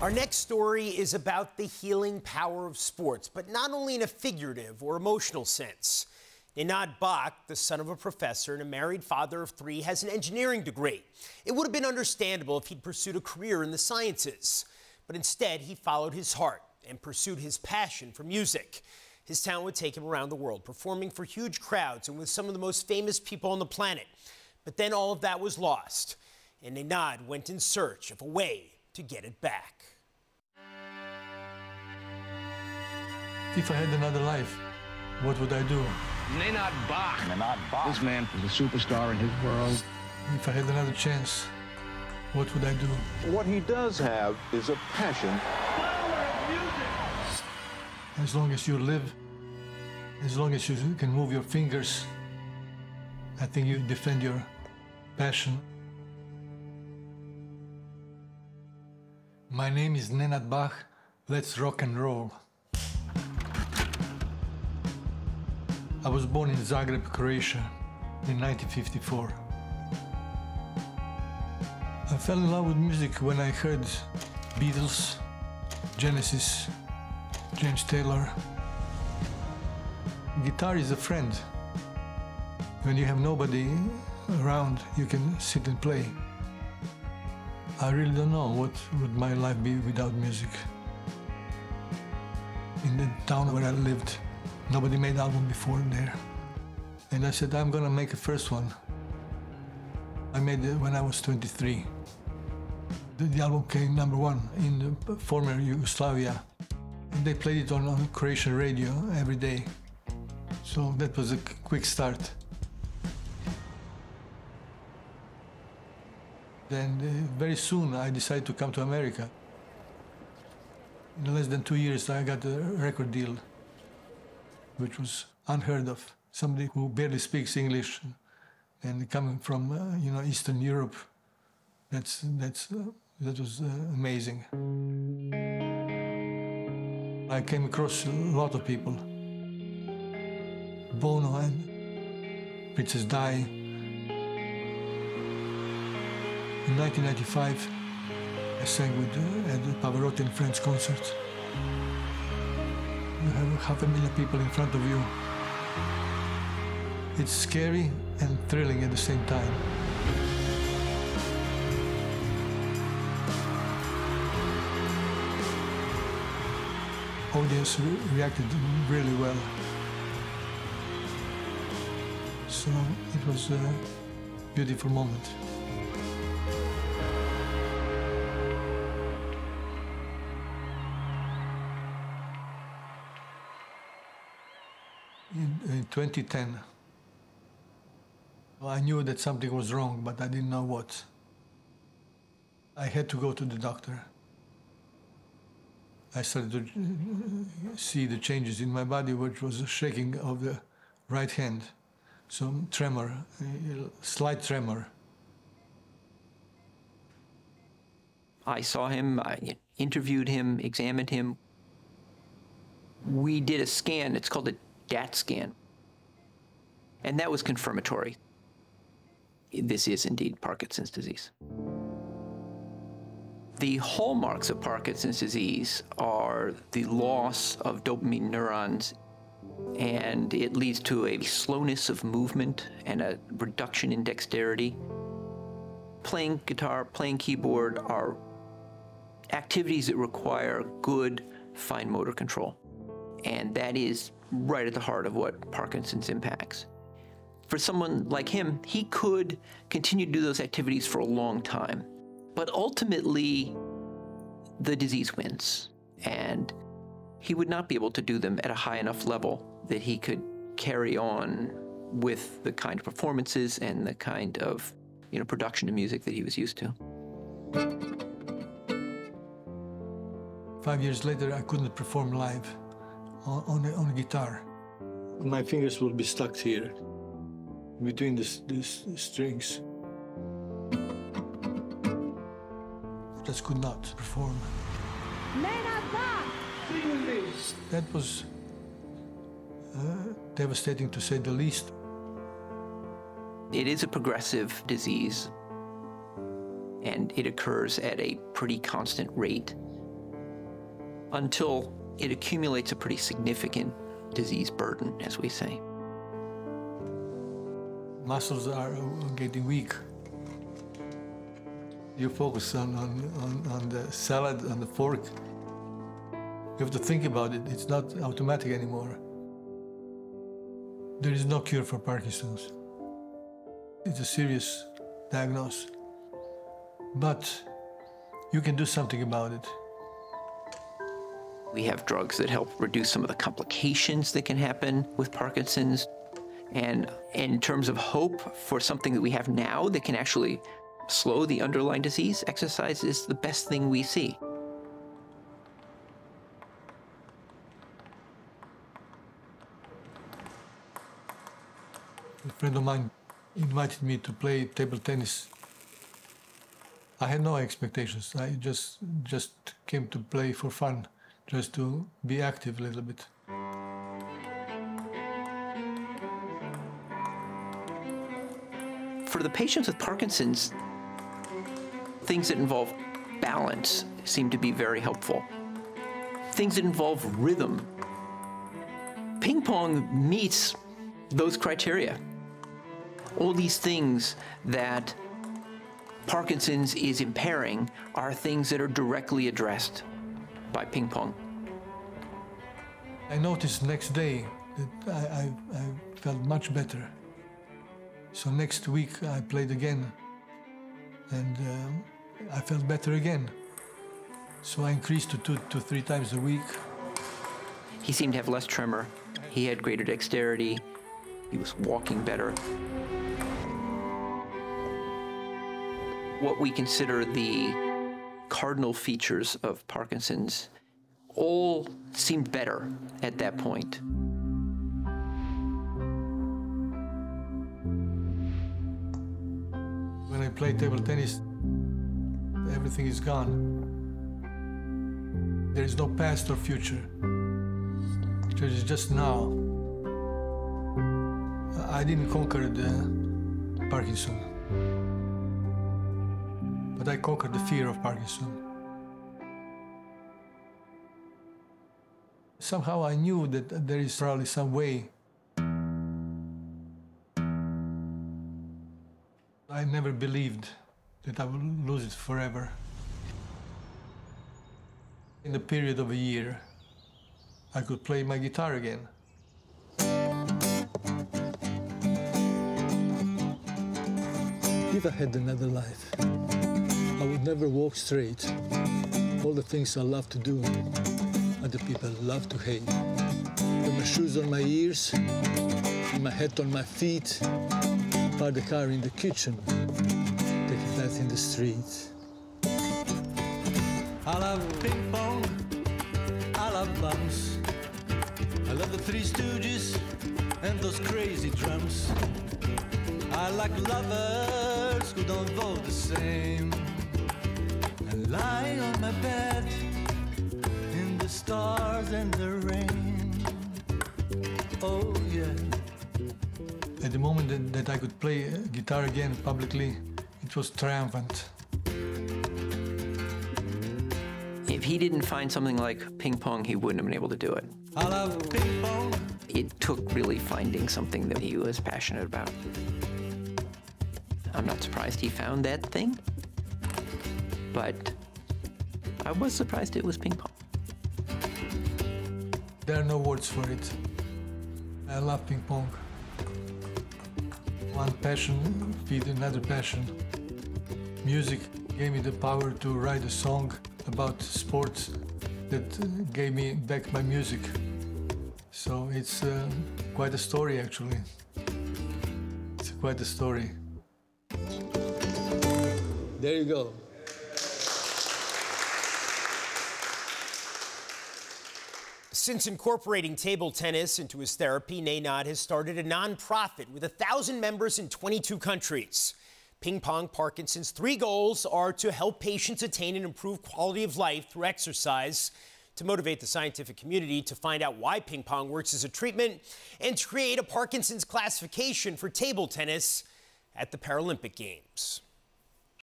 Our next story is about the healing power of sports, but not only in a figurative or emotional sense. Nenad Bach, the son of a professor and a married father of 3, has an engineering degree. It would have been understandable if he'd pursued a career in the sciences, but instead he followed his heart and pursued his passion for music. His talent would take him around the world, performing for huge crowds and with some of the most famous people on the planet. But then all of that was lost, and Nenad went in search of a way to get it back. If I had another life, what would I do? Nenad Bach. Nenad Bach. This man was a superstar in his world. If I had another chance, what would I do? What he does have is a passion. As long as you live, as long as you can move your fingers, I think you defend your passion. My name is Nenad Bach. Let's rock and roll. I was born in Zagreb, Croatia in 1954. I fell in love with music when I heard Beatles, Genesis, James Taylor. Guitar is a friend. When you have nobody around, you can sit and play. I really don't know what would my life be without music. In the town where I lived, nobody made an album before there. And I said, I'm gonna make a first one. I made it when I was 23. The album came #1 in the former Yugoslavia. And they played it on Croatian radio every day. So that was a quick start. Then very soon I decided to come to America. In less than 2 years I got a record deal, which was unheard of. Somebody who barely speaks English and coming from Eastern Europe, that was amazing. I came across a lot of people. Bono and Princess Di. In 1995, I sang at the Pavarotti and Friends concert. You have 500,000 people in front of you. It's scary and thrilling at the same time. Audience reacted really well. So it was a beautiful moment. In 2010, I knew that something was wrong, but I didn't know what. I had to go to the doctor. I started to see the changes in my body, which was a shaking of the right hand, some tremor, slight tremor. I saw him, I interviewed him, examined him. We did a scan, it's called a DAT scan, and that was confirmatory. This is indeed Parkinson's disease. The hallmarks of Parkinson's disease are the loss of dopamine neurons, and it leads to a slowness of movement and a reduction in dexterity. Playing guitar, playing keyboard are activities that require good fine motor control, and that is right at the heart of what Parkinson's impacts. For someone like him, he could continue to do those activities for a long time, but ultimately the disease wins, and he would not be able to do them at a high enough level that he could carry on with the kind of performances and the kind of production of music that he was used to. 5 years later, I couldn't perform live on a guitar. My fingers will be stuck here, between these strings. I just could not perform. That was devastating, to say the least. It is a progressive disease, and it occurs at a pretty constant rate. until it accumulates a pretty significant disease burden, as we say. Muscles are getting weak. You focus on the salad, on the fork. You have to think about it. It's not automatic anymore. There is no cure for Parkinson's. It's a serious diagnosis. But you can do something about it. We have drugs that help reduce some of the complications that can happen with Parkinson's. And in terms of hope for something that we have now that can actually slow the underlying disease, exercise is the best thing we see. A friend of mine invited me to play table tennis. I had no expectations. I just came to play for fun, just to be active a little bit. For the patients with Parkinson's, things that involve balance seem to be very helpful. Things that involve rhythm. Ping pong meets those criteria. All these things that Parkinson's is impairing are things that are directly addressed by ping pong. I noticed next day that I felt much better. So next week I played again, and I felt better again. So I increased to 2 to 3 times a week. He seemed to have less tremor. He had greater dexterity. He was walking better. What we consider the cardinal features of Parkinson's all seemed better at that point. When I play table tennis, everything is gone. There is no past or future. There is just now. I didn't conquer the Parkinson, but I conquered the fear of Parkinson. Somehow I knew that there is probably some way. I never believed that I would lose it forever. In the period of a year, I could play my guitar again. If I had another life, I would never walk straight. All the things I love to do, other people love to hate. Put my shoes on my ears, and my hat on my feet, park the car in the kitchen, take a bath in the street. I love ping pong, I love bounce. I love the Three Stooges and those crazy drums. I like lovers who don't vote the same. I lie on my bed in the stars and the rain. Oh yeah. At the moment that I could play guitar again publicly, it was triumphant. If he didn't find something like ping pong, he wouldn't have been able to do it. I love ping pong. It took really finding something that he was passionate about. I'm not surprised he found that thing, but I was surprised it was ping pong. There are no words for it. I love ping pong. One passion feeds another passion. Music gave me the power to write a song about sports that gave me back my music. So it's quite a story, actually. It's quite a story. There you go. Since incorporating table tennis into his therapy, Nenad has started a nonprofit with 1,000 members in 22 countries. PingPongParkinson's 3 goals are to help patients attain and improve quality of life through exercise, to motivate the scientific community to find out why ping pong works as a treatment, and to create a Parkinson's classification for table tennis at the Paralympic Games.